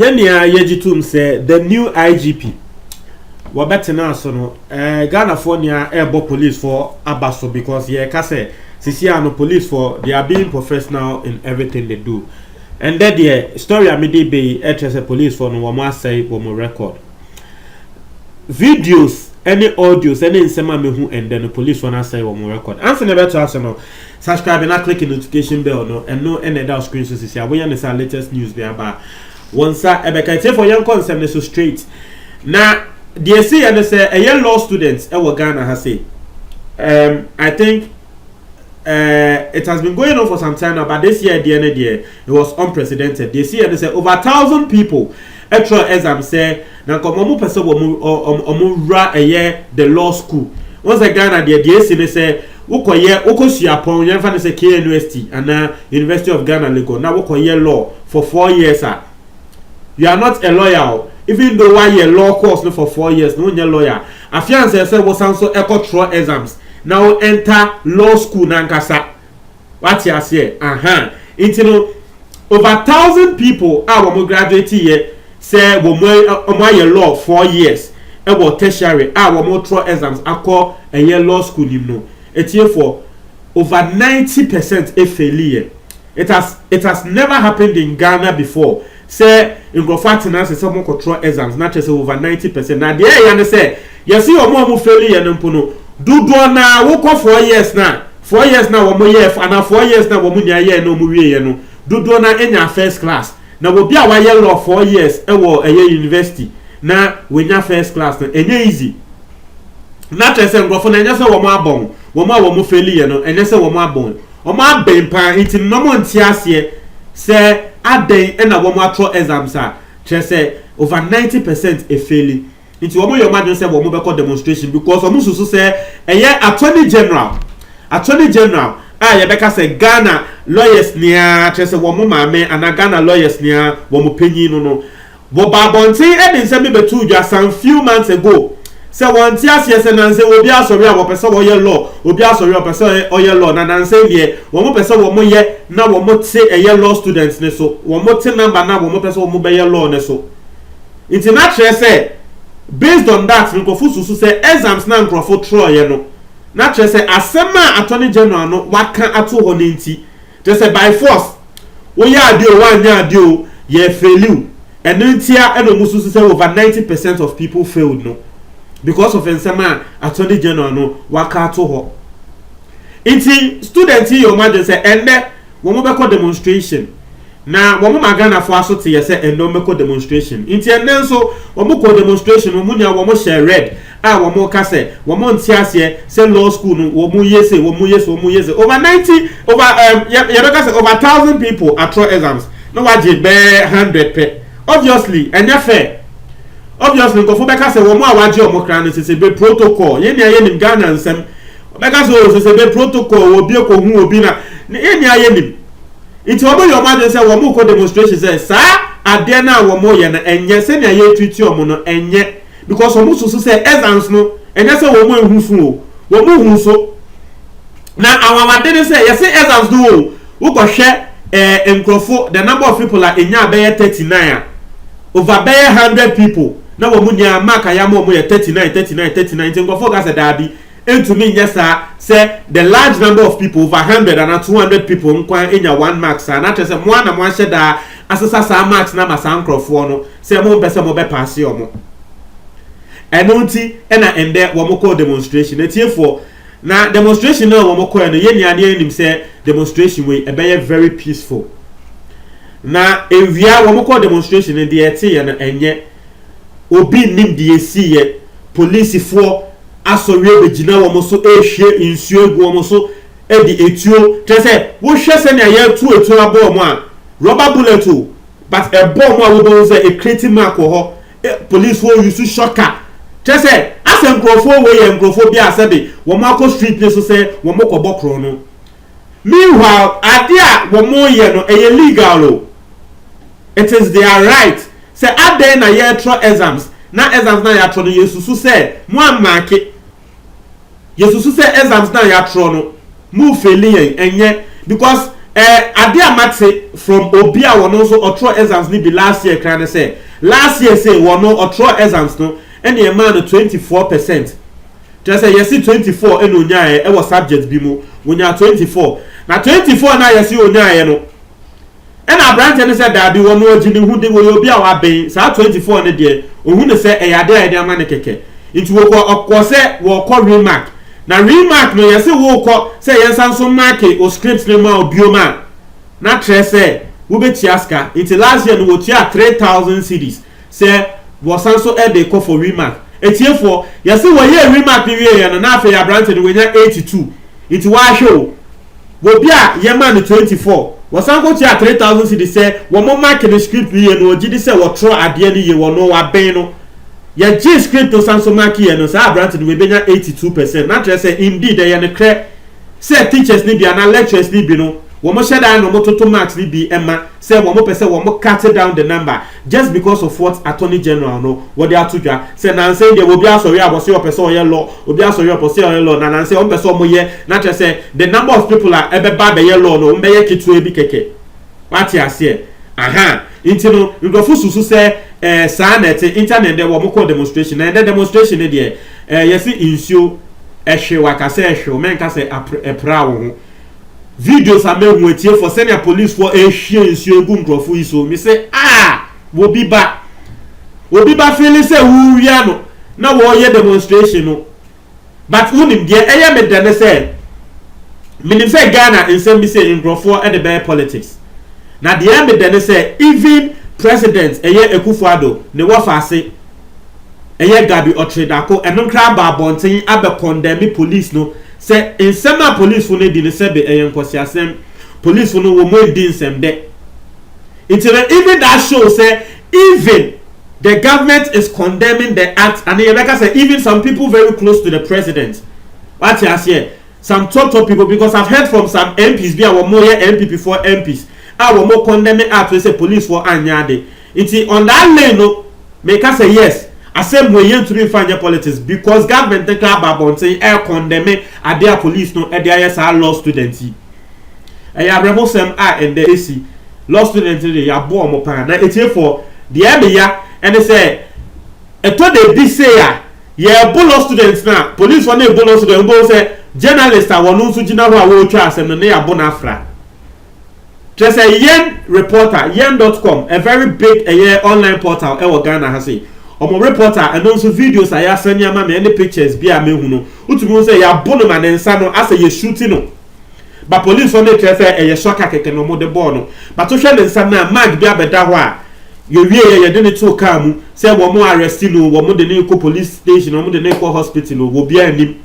Yenia Yejitum said the new IGP. Wabetena sono Ghana for near airborne police for Abaso because kase Sisiano police for they are being professional in everything they do. And that the story I made be a police for no one say one record. Videos, any audios, any insema me who and then the police one say one record. Answer never to us no. Subscribe and click the notification bell no and no any other screen so see we understand latest news there about once I for young concern so straight. Now they say and they say a young law students Ghana has say I think it has been going on for some time now, but this year, the end of the year, it was unprecedented. They see and they say over 1,000 people actual exam say now come person ra a year the law school. Once a Ghana they say they say woko year okosia pon yan fa say KNUST and University of Ghana Lagos. Now woko year law for 4 years sir. You are not a lawyer even though 1 year law course no for 4 years no your lawyer. Afiance say was also echo through exams. Now enter law school nankasa. What you say? Into no over 1,000 people are graduate here say we law 4 years. About tertiary our through exams akọ a year law school no. It's here for over 90% a failure. It has never happened in Ghana before. Say in Grofatina say someone control exams not just over 90%. Now there you say you see more failure no mpono. Do na wo ko 4 years na 4 years na wo mo year and 4 years na wo mo nya year no mo wie no do na enya first class na wo bia wa year law 4 years e wo university na we nya first class no enya easy na trese ngofo na enya se wo mo abon wo mo failure no enya se wo mo abon o mo aben pa iti no mo ntiase se aden na wo mo atro exams a trese over 90% e failing. It's one your imagine say we move demonstration because we susu say attorney general Yebeka say Ghana lawyers near chese wo mo maame and Ghana lawyers near wo mo panyin no bo babonti e bin say me betu dwa some few months ago say one tia say na say obi asori a wo pese wo ye law obi asori o pese o ye law na say die wo mo pese wo mo ye na wo mo te law students ne so wo mo te number na wo mo pese wo mo be ye law ne so it's not say based on that Nkofu say exams na Nkrofo Troy no na say asema attorney general no waka ato ho nti say by force wo ya adio wan ya adio ye fail and ntia eno musu say over 90% of people failed no because of ensema attorney general no waka ato ho nti student yo imagine say ende wo mo be ko demonstration na wo mo magana fo aso te yese endo meko demonstration nti enen so wo mo ko demonstration wo mo nya wo mo share red wo mo ka se wo mo ntiase se law school no wo mo yese over 90 over beka se over 1,000 people at through exams no waje be 100 pe obviously enya fair obviously ko fo beka se wo mo awaje o mo kra no se be protocol ye nim Ghana nsem beka se be protocol obi ko hu obi na ye nim. It's over your mother say wo ko demonstration say sir ade na wo mo ye na enye se na ye treat o mo no enye because wo so say exams no enye say wo mo ehufu o wo mo hu so na awawade ne say yes exams do wo ko hwe Nkrofo the number of people are enya be 39 over be 100 people na wo mo nya mark ya mo ye 39 Nkrofo ga say dabi into me yes sir say the large number of people over 100 and 200 people nkwan enya 1 marks and na say mo na mo ahye da asesa sa marks na masa Nkrofo no say mo pese mo be pass yo mo enunti na ende wo mo call demonstration etiefo na demonstration na wo mo call no ye nia ne nim say demonstration we e be very peaceful na ewia wo mo call demonstration de etie na enye obi nim de esi ye police for asori begina wo mo so ehwe insuo gu wo mo so e di etuo te say wo hwe se na ye tu etuo abo mo a rubber bullet o but e bomb mo a wo don say e create mark ho police wo use shocker te say asem Nkrofo we ye Nkrofo bia asabe wo mo akọ street ne so say wo mo kọ bokro no meanwhile adia wo mo ye no e legal o it is their right say ade na ye throw exams na exams na ya throw no yesusu say mo amake yesusu say exams na ya throw no mu failure enye because ade amate from obi a wono so otro exams ni bi last year kran say last year say wono otro exams no ene e man 24%. Just say yes 24 eno nyaa e wo subject bi mu wonya 24 na 24 na yes onyaa no ena branch ne say da bi wono ogini hu de wo obi a wa ben sa 24 ne de ohun ne say e yade ade ama ne keke nti wo ko say wo ko remark na remark no yes wo ko say yes anso mark o script ne ma obioma na tre say wo be tiaska nti last year no wo tia 3000 cedis say wo sanso e de ko for remark etiefo yesi wo ye remark ni wie no na afa ya branch ni wenya 82 iti wa show wo bia ye man 24 wo san go tia 3000 cedi say wo mo mark the script wie no ogidi say wo tro ade ni ye wo no wa ben no ye g script to sanso mark ye no sa branch ni we benya 82% na tell say indeed ye ne kre say teachers ni bia na lecturers ni bi no wo mo sheda no mo toto marks ni bi emma say wo mo pese wo mo cut down the number just because of what attorney general no what they atudwa say na say they will be asori abose o pese o ye law obi asori o pese o ye law na say o pese o mo ye na tell say the number of people are ebe ba be ye law no mbe ye kitu ebi keke what you say aha into no ngofo susu say sa net internet dey wo mo call demonstration na the demonstration dey yesi insio ehwe wakase ehwe men ka say epra wo videos are made with here for senior police for a share issue nkrofo iso me say wo bi ba feeling say who ya no na wo ye demonstration no but unim dia eye me dane say minim say Ghana insem bi say nkrofo e the bear politics na dia me dane say even president eye Akufo-Addo ne wo faase eye Gabi Otredako enon kra ba bonten abe condemn police no say in sema police for ne di ne sebe enkwosiasem police for no wo mo di nsem de even that show say even the government is condemning the act and you say even some people very close to the president what you say some top people because I've heard from some MPs be our more MP before MPs our more condemning act we say police for anyade on that lane no make us say yes asem we yen to be find politics because government take about say condemn their police no e dey say law students ya rebel sem and the AC law students dey ya bo mo pan na etie for the area and they say e to dey be say ya bo law students na police for na bo law students go say journalists are wonu so gina ho a wo twa asem na ya bo na afra just say yen reporter yen.com a very big online portal e wo Ghana ha say omo reporter and also videos aya send ya ma me any pictures bi a mehu no utumu say ya bono ma nensa no asa ye shooting no but police on the say e shoka keke no mo de ball no but to hwe nensa na mag bi abeda ho a ye wie ye de ne to car mu say wo mo arrest no wo mo de ne ko police station wo mo de ne ko hospital no wo bia anim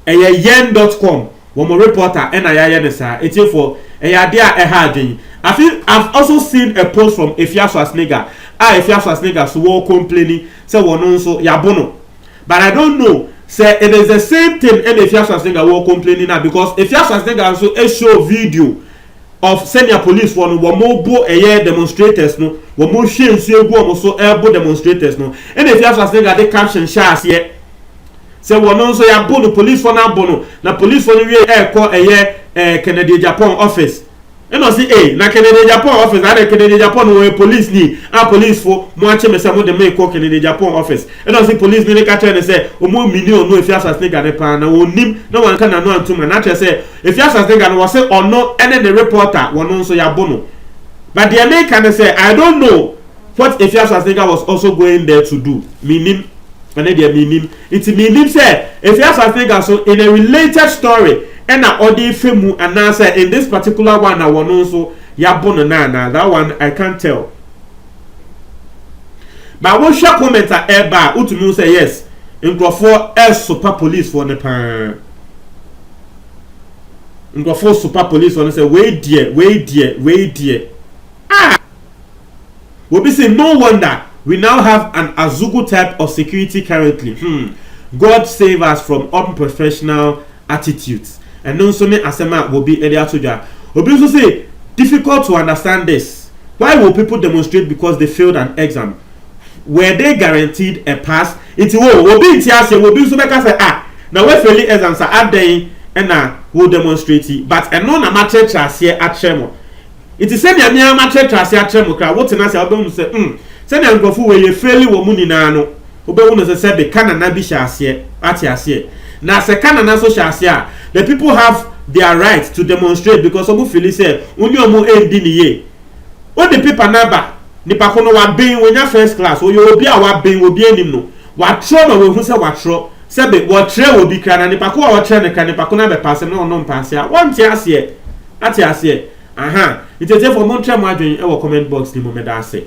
yen.com wo mo reporter and aya ne sa etifo ya de a hardin I've also seen a post from Efia Swasnega. Efia Swasnega so wo complaining say wono so ya bono. But I don't know say it is the same thing and Efia Swasnega wo complaining now because Efia Swasnega also a show video of senior police one wo mo bo demonstrators no wo mo hwe nsu egu wo so bo demonstrators no and Efia Swasnega the caption share here say wono so ya bono police for na bono na police for no we call Kennedy Japan office. And I say, na Kennedy Japan office, na Kennedy Japan we police ni, police for mo ache me say mo de make Kennedy Japan office. And I say police ni ka tell say, o mo million no if you ask nigga ne pa na onim, no one can no antuma. Na tell say, if you ask nigga no say or no, and then the reporter wono so ya bono. But the American say, I don't know what if you ask nigga was also going there to do. Minim, and then minim. It's minim say, if you ask nigga so in a related story. And na odi femu and now say in this particular one I want also ya bono na that one I can't tell. But one short comment at eba utumu say yes nkrofo super police for the pan nkrofo super police for say wait dear we be say no wonder we now have an Azugu type of security currently. God save us from unprofessional attitudes. And no so asema will be earlier to ja. Will also say difficult to understand this. Why will people demonstrate because they failed an exam? Were they guaranteed a pass? It will be will be so make say now we fail exams are adding ɛna wo demonstrate but ɛno na ma kyerɛkyerɛ aseɛ akyerɛ mo it is sɛ nea me ma kyerɛkyerɛ aseɛ akyerɛ mo kra wo tena sɛ wobɛhu sɛ sɛ nea nkrɔfo wɔ yɛ fairly wɔ mu nyinaa no wobɛhu no sɛ be kanana bi hyɛ aseɛ ate aseɛ na sɛ kanana so hyɛ aseɛ a the people have their right to demonstrate because obu feel say oni omo endi ni ye o the paper number nipa ko no wa ben wonya first class o yo obi a wa ben obi anim no wa tro no we hu say wa tro say be wo tre obi kra na nipa ko wa tre ne ka nipa ko na be pass no no pass ya won tie ase ate ase aha itete for mo tre mo adwen e wo comment box ni mo me da ase